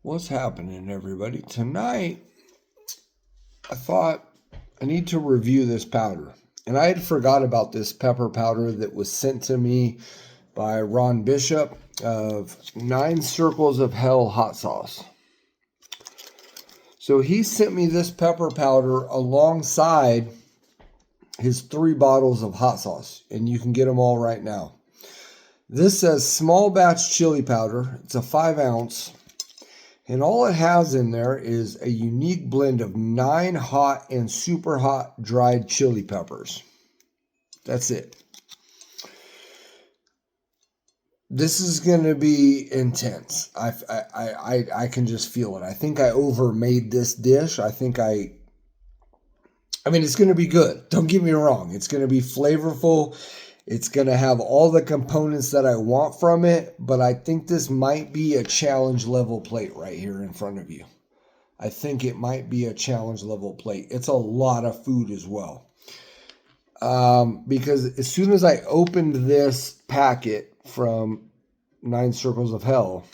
What's happening, everybody? Tonight, I thought I need to review this powder. And I had forgot about this pepper powder that was sent to me by Ron Bishop of 9 Circles of Hell hot sauce. So he sent me this pepper powder alongside his 3 bottles of hot sauce. And you can get them all right now. This says small batch chili powder. It's a 5 ounce. And all it has in there is a unique blend of 9 hot and super hot dried chili peppers. That's it. This is going to be intense. I can just feel it. I think I overmade this dish. I mean, it's going to be good. Don't get me wrong. It's going to be flavorful. It's going to have all the components that I want from it, but I think this might be a challenge level plate right here in front of you. I think it might be a challenge level plate. It's a lot of food as well. Because as soon as I opened this packet from 9 Circles of Hell,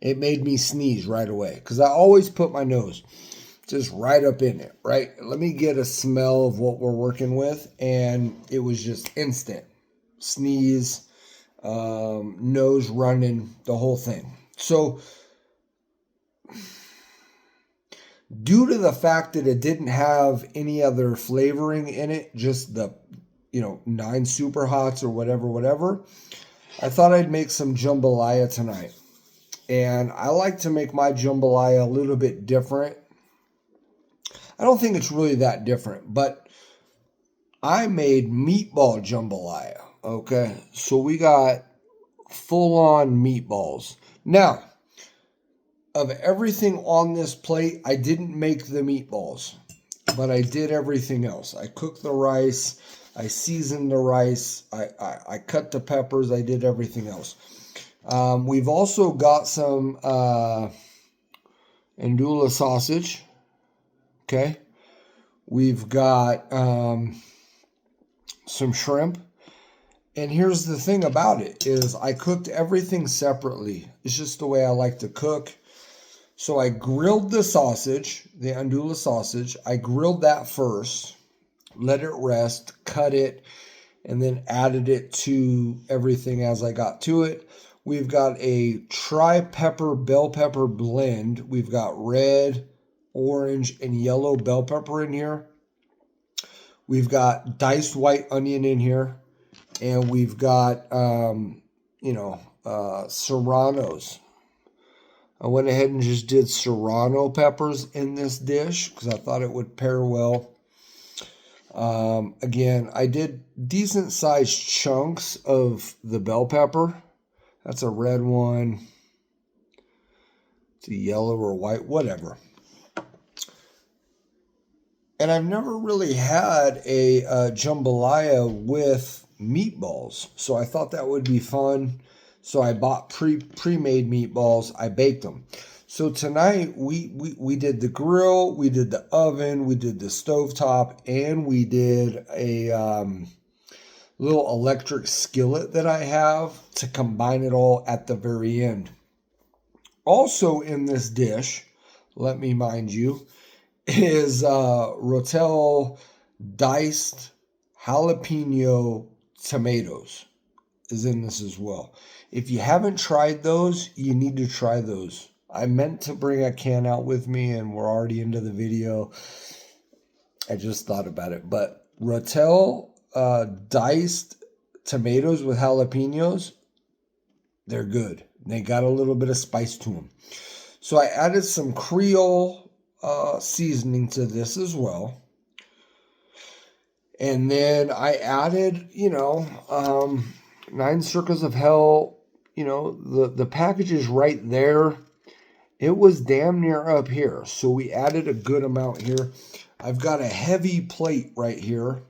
it made me sneeze right away. Because I always put my nose just right up in it, right? Let me get a smell of what we're working with. And it was just instant. Sneeze, nose running, the whole thing. So, due to the fact that it didn't have any other flavoring in it, just the, 9 super hots or whatever, I thought I'd make some jambalaya tonight. And I like to make my jambalaya a little bit different. I don't think it's really that different, but I made meatball jambalaya, okay? So we got full-on meatballs. Now, of everything on this plate, I didn't make the meatballs, but I did everything else. I cooked the rice, I seasoned the rice, I cut the peppers, I did everything else. We've also got some andouille sausage. Okay, we've got some shrimp. And here's the thing about it is I cooked everything separately. It's just the way I like to cook. So I grilled the sausage, the andouille sausage. I grilled that first, let it rest, cut it, and then added it to everything as I got to it. We've got a tri-pepper bell pepper blend. We've got red, orange, and yellow bell pepper in here. We've got diced white onion in here. And we've got, serranos. I went ahead and just did serrano peppers in this dish because I thought it would pair well. Again, I did decent sized chunks of the bell pepper. That's a red one. It's a yellow or white, whatever. And I've never really had a jambalaya with meatballs, so I thought that would be fun. So I bought pre-made meatballs. I baked them. So tonight we did the grill, we did the oven, we did the stovetop, and we did a little electric skillet that I have to combine it all at the very end. Also in this dish, let me mind you, is Rotel diced jalapeno tomatoes is in this as well. If you haven't tried those, you need to try those. I meant to bring a can out with me and we're already into the video. I just thought about it. But Rotel diced tomatoes with jalapenos, they're good. They got a little bit of spice to them. So I added some Creole seasoning to this as well. And then I added, 9 Circles of Hell, the package is right there. It was damn near up here. So we added a good amount here. I've got a heavy plate right here.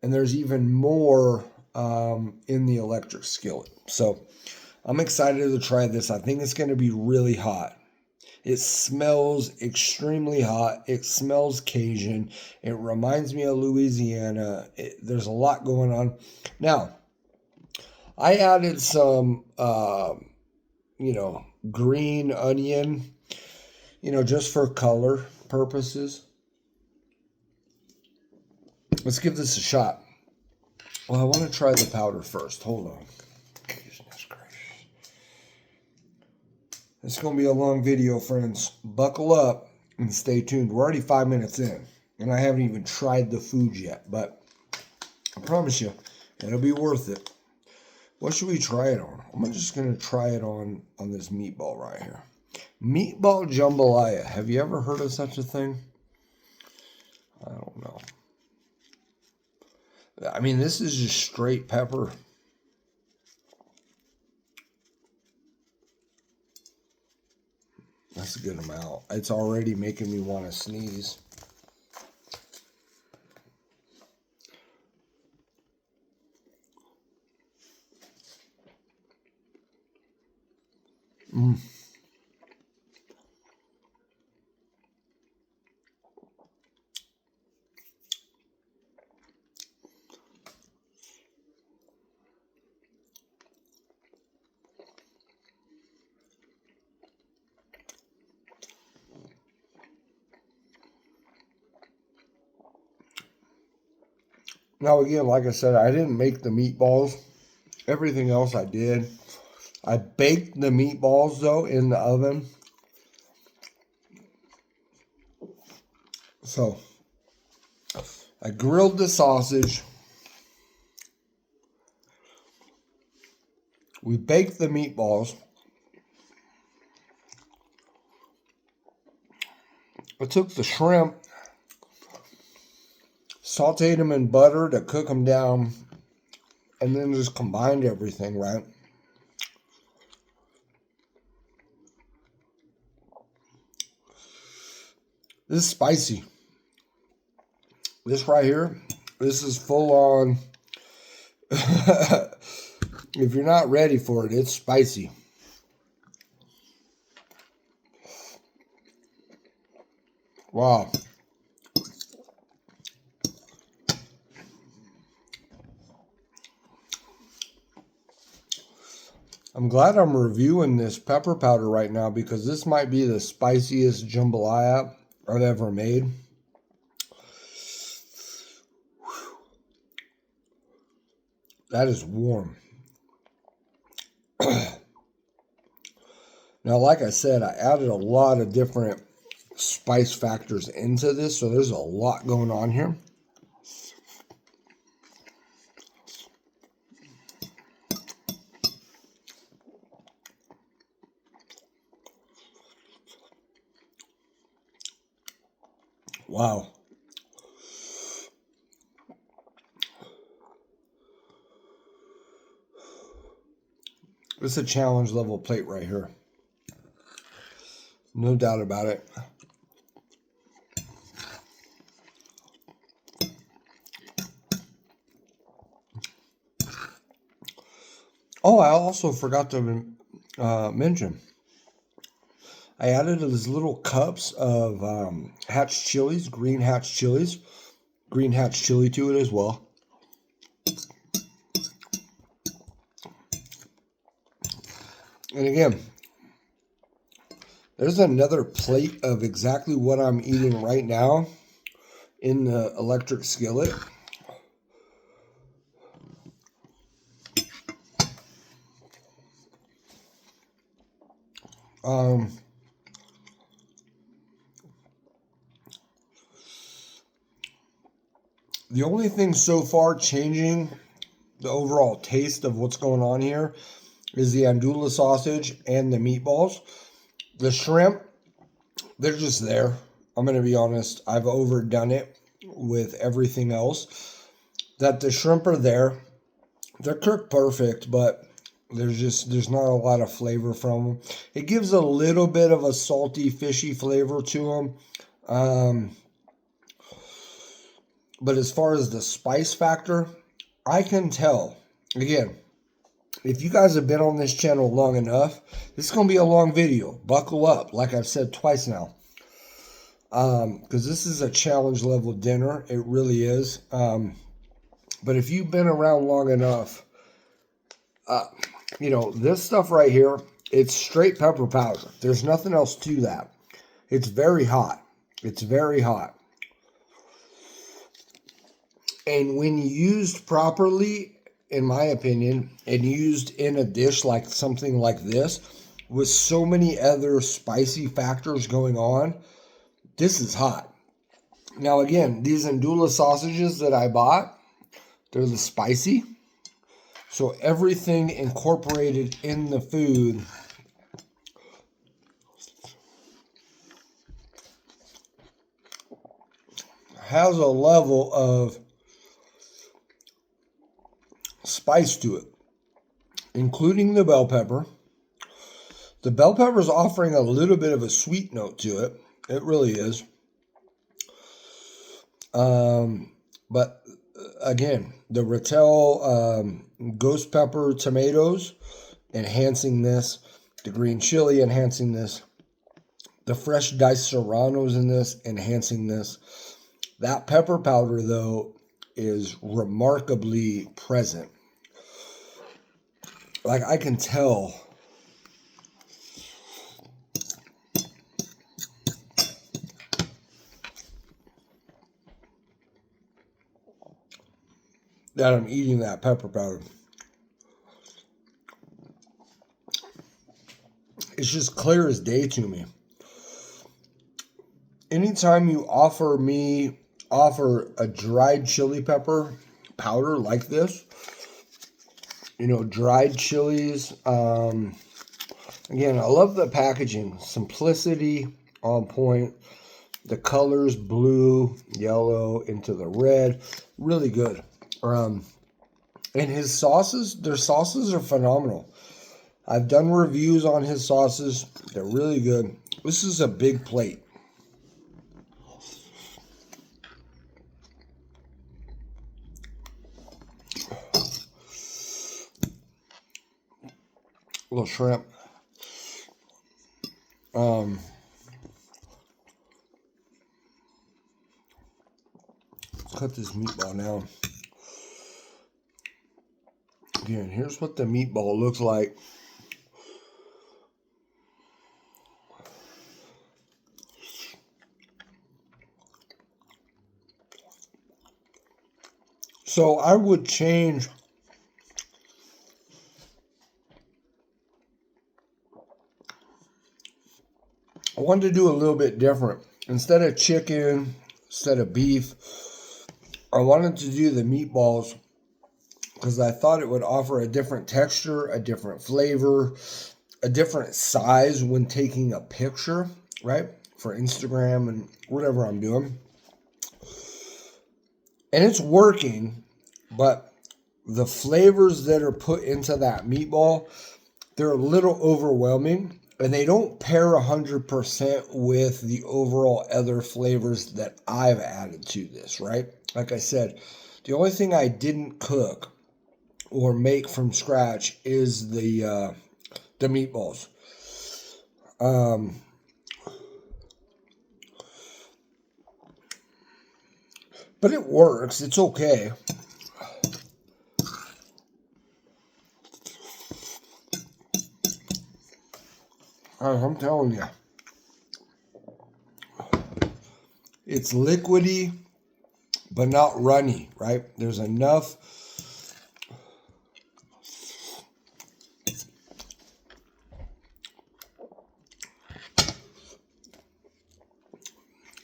And there's even more in the electric skillet. So I'm excited to try this. I think it's going to be really hot. It smells extremely hot. It smells Cajun. It reminds me of Louisiana. There's a lot going on. Now, I added some, green onion, you know, just for color purposes. Let's give this a shot. Well, I want to try the powder first. Hold on. Goodness gracious. It's going to be a long video, friends. Buckle up and stay tuned. We're already 5 minutes in, and I haven't even tried the food yet, but I promise you, it'll be worth it. What should we try it on? I'm just going to try it on this meatball right here. Meatball jambalaya. Have you ever heard of such a thing? I don't know. I mean, this is just straight pepper. That's a good amount. It's already making me want to sneeze. Now, again, like I said, I didn't make the meatballs. Everything else I did. I baked the meatballs, though, in the oven. So, I grilled the sausage. We baked the meatballs. I took the shrimp, sauteed them in butter to cook them down, and then just combined everything, right? This is spicy. This right here, this is full on. If you're not ready for it, it's spicy. Wow. I'm glad I'm reviewing this pepper powder right now because this might be the spiciest jambalaya I've ever made. That is warm. Now, like I said, I added a lot of different spice factors into this, so there's a lot going on here. Wow. This is a challenge level plate right here. No doubt about it. Oh, I also forgot to mention. I added these little cups of hatch chilies, green hatch chilies, green hatch chili to it as well. And again, there's another plate of exactly what I'm eating right now in the electric skillet. The only thing so far changing the overall taste of what's going on here is the andouille sausage and the meatballs. The shrimp, they're just there. I'm going to be honest. I've overdone it with everything else. That the shrimp are there. They're cooked perfect, but there's not a lot of flavor from them. It gives a little bit of a salty, fishy flavor to them. But as far as the spice factor, I can tell. Again, if you guys have been on this channel long enough, this is going to be a long video. Buckle up, like I've said twice now. Because this is a challenge level dinner. It really is. But if you've been around long enough, you know, this stuff right here, It's straight pepper powder. There's nothing else to that. It's very hot. It's very hot. And when used properly, in my opinion, and used in a dish like something like this, with so many other spicy factors going on, this is hot. Now again, these Andula sausages that I bought, they're the spicy. So everything incorporated in the food has a level of spice to it, including the bell pepper. The bell pepper is offering a little bit of a sweet note to it. It really is. But again, the Rattel ghost pepper tomatoes enhancing this, the green chili enhancing this, the fresh diced serranos in this enhancing this. That pepper powder, though, is remarkably present. Like, I can tell that I'm eating that pepper powder. It's just clear as day to me. Anytime you offer a dried chili pepper powder like this, you know, dried chilies. Again, I love the packaging. Simplicity on point. The colors, blue, yellow, into the red. Really good. And his sauces, their sauces are phenomenal. I've done reviews on his sauces. They're really good. This is a big plate. A little shrimp. Let's cut this meatball now. Again, here's what the meatball looks like. So I would change. I wanted to do a little bit different. Instead of chicken, instead of beef, I wanted to do the meatballs because I thought it would offer a different texture, a different flavor, a different size when taking a picture, right? For Instagram and whatever I'm doing. And it's working, but the flavors that are put into that meatball, they're a little overwhelming. And they don't pair 100% with the overall other flavors that I've added to this, right? Like I said, the only thing I didn't cook or make from scratch is the meatballs. But it works. It's okay. I'm telling you. It's liquidy, but not runny, right? There's enough.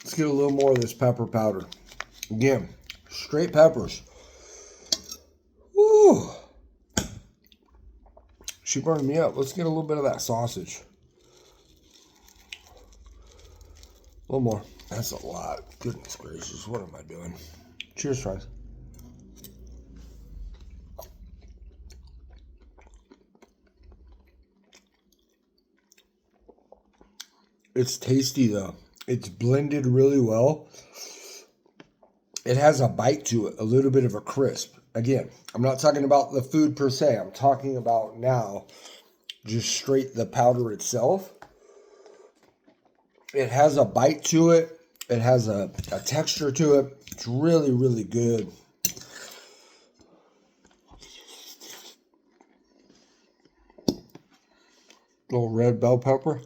Let's get a little more of this pepper powder. Again, straight peppers. Woo! She burned me up. Let's get a little bit of that sausage. A little more. That's a lot. Goodness gracious. What am I doing? Cheers, friends. It's tasty, though. It's blended really well. It has a bite to it. A little bit of a crisp. Again, I'm not talking about the food per se. I'm talking about now just straight the powder itself. It has a bite to it. It has a texture to it. It's really, really good. Little red bell pepper.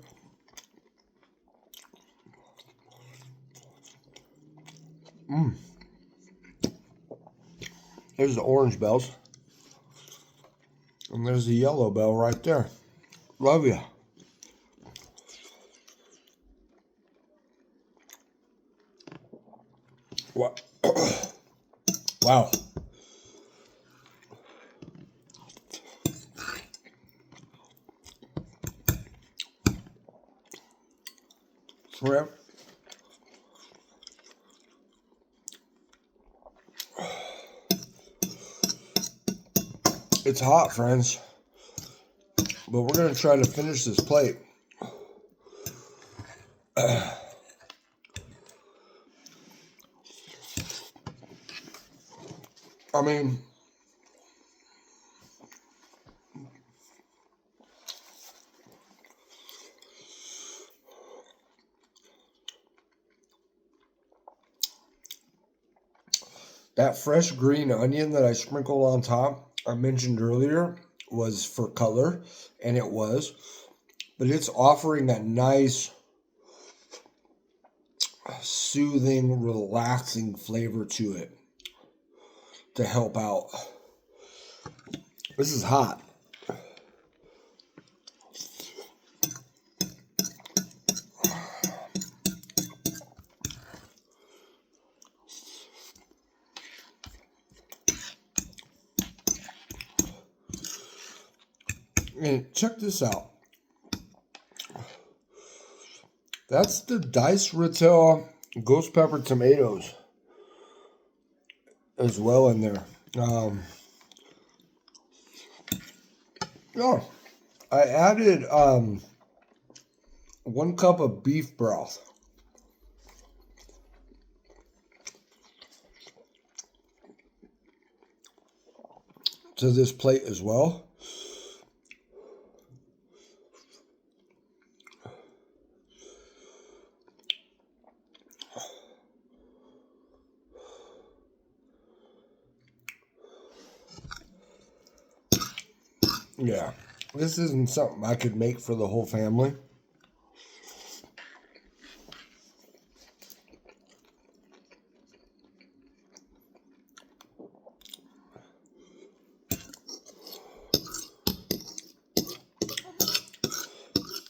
There's the orange bells. And there's the yellow bell right there. Love ya. What? Wow. Shrimp. It's hot, friends. But we're going to try to finish this plate. I mean, that fresh green onion that I sprinkled on top, I mentioned earlier, was for color, and it was. But it's offering that nice, soothing, relaxing flavor to it to help out. This is hot. And check this out. That's the diced Rittel ghost pepper tomatoes as well in there. Oh, I added 1 cup of beef broth. To this plate as well. Yeah, this isn't something I could make for the whole family.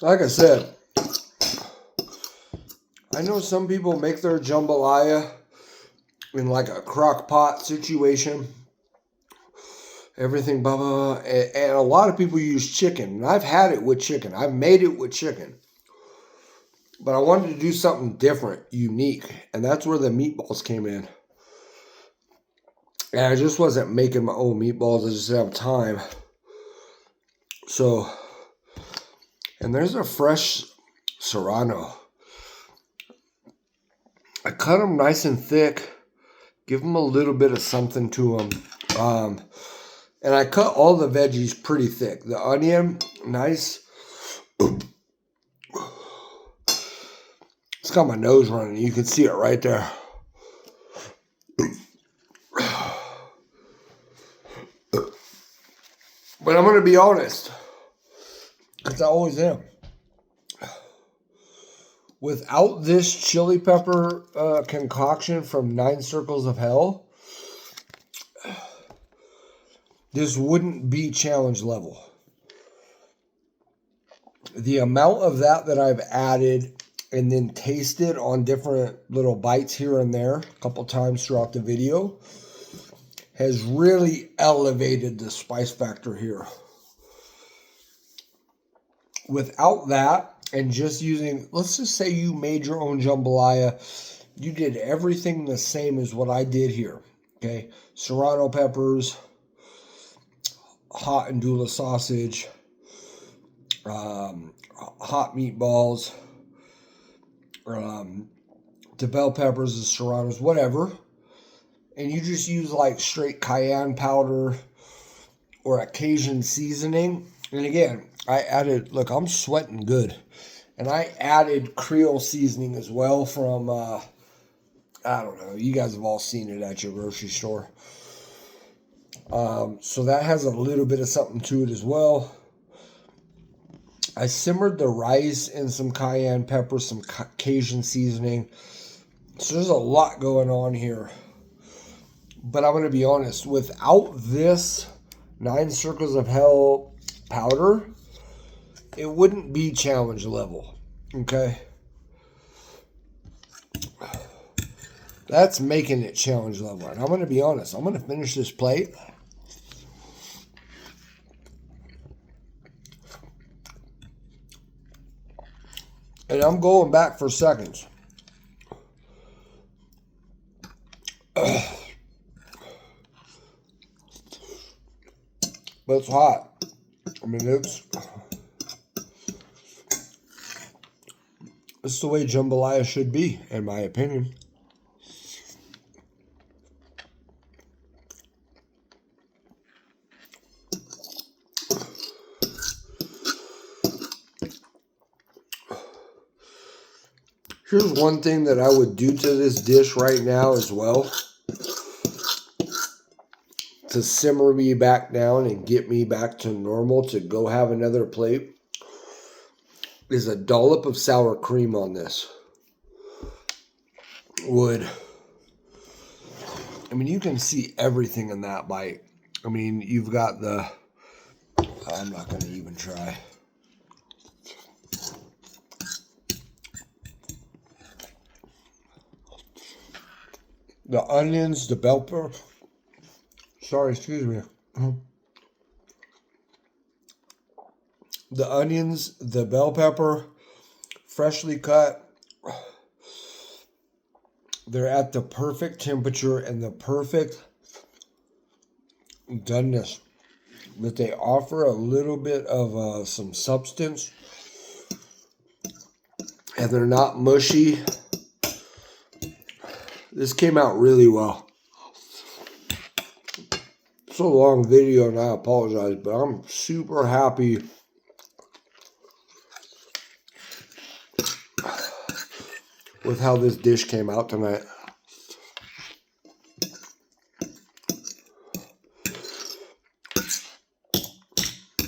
Like I said, I know some people make their jambalaya in like a crock pot situation. Everything, blah, blah, blah. And a lot of people use chicken. And I've had it with chicken. I've made it with chicken. But I wanted to do something different, unique. And that's where the meatballs came in. And I just wasn't making my own meatballs. I just didn't have time. So, and there's a fresh serrano. I cut them nice and thick. Give them a little bit of something to them. And I cut all the veggies pretty thick. The onion, nice. It's got my nose running. You can see it right there. But I'm going to be honest, because I always am. Without this chili pepper concoction from 9 Circles of Hell, this wouldn't be challenge level. The amount of that I've added and then tasted on different little bites here and there a couple times throughout the video has really elevated the spice factor here. Without that, and just using, let's just say you made your own jambalaya, you did everything the same as what I did here. Okay, serrano peppers, hot andouille sausage, hot meatballs, the bell peppers, the serranos, whatever. And you just use like straight cayenne powder or a Cajun seasoning. And again, I added, look, I'm sweating good. And I added Creole seasoning as well from, I don't know, you guys have all seen it at your grocery store. So that has a little bit of something to it as well. I simmered the rice in some cayenne pepper, some Cajun seasoning. So there's a lot going on here. But I'm going to be honest, without this 9 Circles of Hell powder, it wouldn't be challenge level. Okay? That's making it challenge level. And I'm going to be honest, I'm going to finish this plate. And I'm going back for seconds. But it's hot. I mean, it's the way jambalaya should be, in my opinion. Here's one thing that I would do to this dish right now as well, to simmer me back down and get me back to normal to go have another plate, is a dollop of sour cream on this. I mean, you can see everything in that bite. I mean, you've got the, I'm not going to even try. The onions, the bell pepper. Sorry, excuse me. The onions, the bell pepper, freshly cut. They're at the perfect temperature and the perfect doneness. But they offer a little bit of some substance. And they're not mushy. This came out really well. It's a long video and I apologize, but I'm super happy with how this dish came out tonight.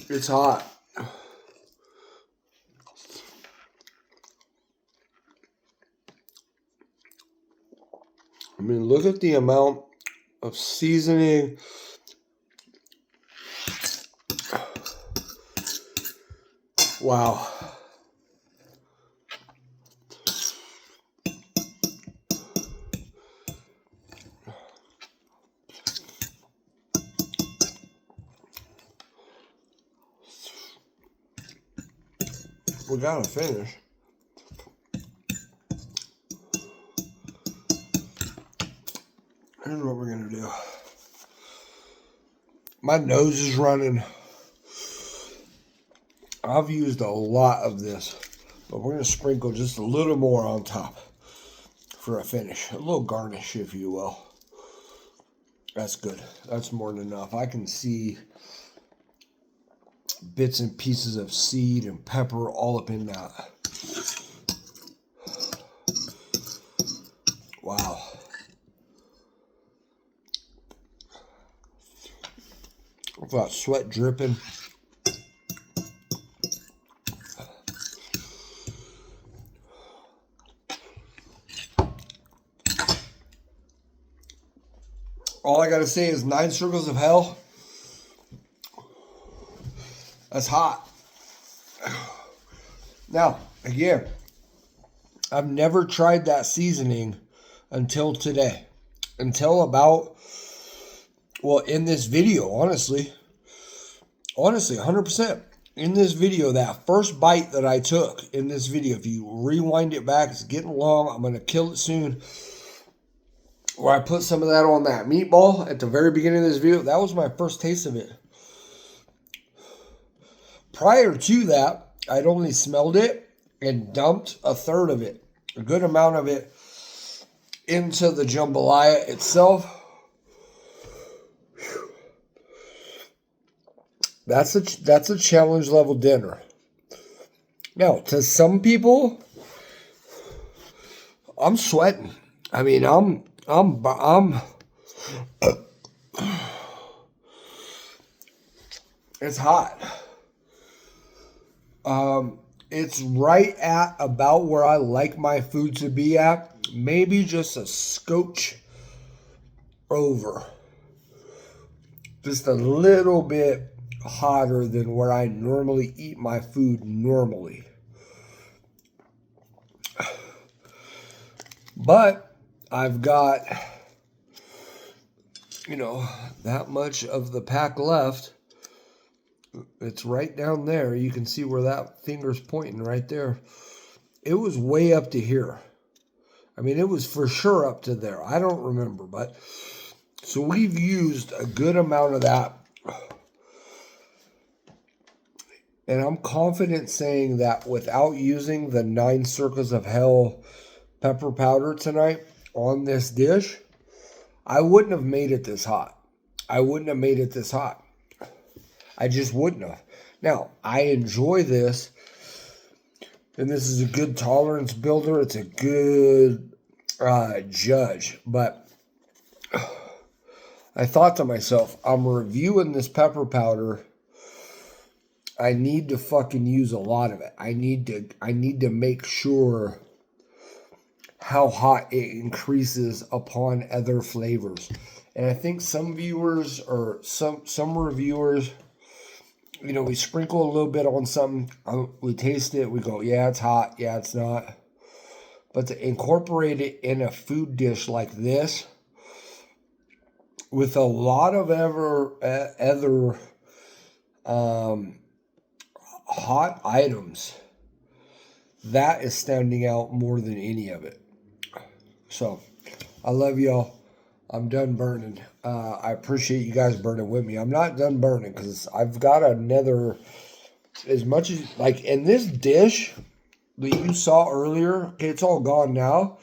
It's hot. I mean, look at the amount of seasoning. Wow. We gotta finish. Here's what we're gonna do. My nose is running. I've used a lot of this, but we're gonna sprinkle just a little more on top for a finish. A little garnish, if you will. That's good. That's more than enough. I can see bits and pieces of seed and pepper all up in that. Wow. I've got sweat dripping. All I gotta say is 9 Circles of Hell. That's hot. Now, again, I've never tried that seasoning until today. Until about, well, in this video, honestly, 100%. In this video, that first bite that I took in this video, if you rewind it back, it's getting long. I'm going to kill it soon. Where I put some of that on that meatball at the very beginning of this video, that was my first taste of it. Prior to that, I'd only smelled it and dumped a third of it, a good amount of it, into the jambalaya itself. That's a challenge level dinner. Now, to some people, I'm sweating. I mean, it's hot. It's right at about where I like my food to be at. Maybe just a scotch over. Just a little bit hotter than where I normally eat my food normally. But I've got, that much of the pack left. It's right down there. You can see where that finger's pointing right there. It was way up to here. I mean, it was for sure up to there. I don't remember, but so we've used a good amount of that. And I'm confident saying that without using the 9 Circles of Hell pepper powder tonight on this dish, I wouldn't have made it this hot. I wouldn't have made it this hot. I just wouldn't have. Now, I enjoy this, and this is a good tolerance builder. It's a good judge. But I thought to myself, I'm reviewing this pepper powder. I need to fucking use a lot of it. I need to make sure how hot it increases upon other flavors. And I think some viewers or some reviewers, we sprinkle a little bit on something, we taste it, we go, yeah, it's hot, yeah, it's not. But to incorporate it in a food dish like this, with a lot of other hot items, that is standing out more than any of it. So, I love y'all. I'm done burning. I appreciate you guys burning with me. I'm not done burning because I've got another, as much as, like in this dish that you saw earlier, okay, it's all gone now,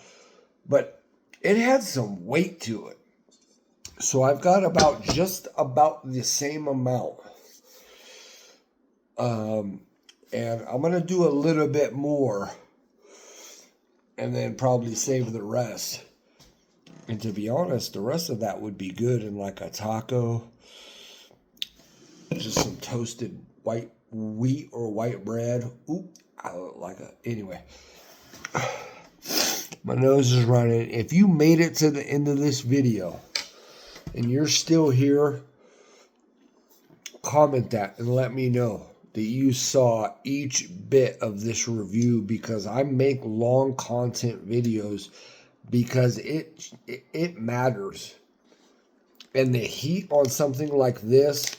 but it had some weight to it. So I've got just about the same amount. And I'm going to do a little bit more and then probably save the rest. And to be honest, the rest of that would be good in like a taco. Just some toasted white wheat or white bread. Ooh, I like it. Anyway, my nose is running. If you made it to the end of this video and you're still here, comment that and let me know that you saw each bit of this review, because I make long content videos because it matters. And the heat on something like this,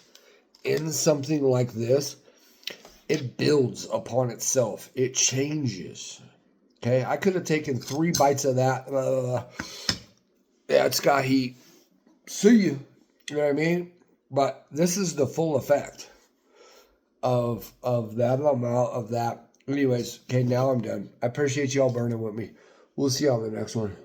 in something like this, it builds upon itself. It changes. Okay, I could have taken 3 bites of that. Yeah, it's got heat. See you. You know what I mean? But this is the full effect of that amount of that. Anyways, okay, now I'm done. I appreciate y'all burning with me. We'll see y'all in the next one.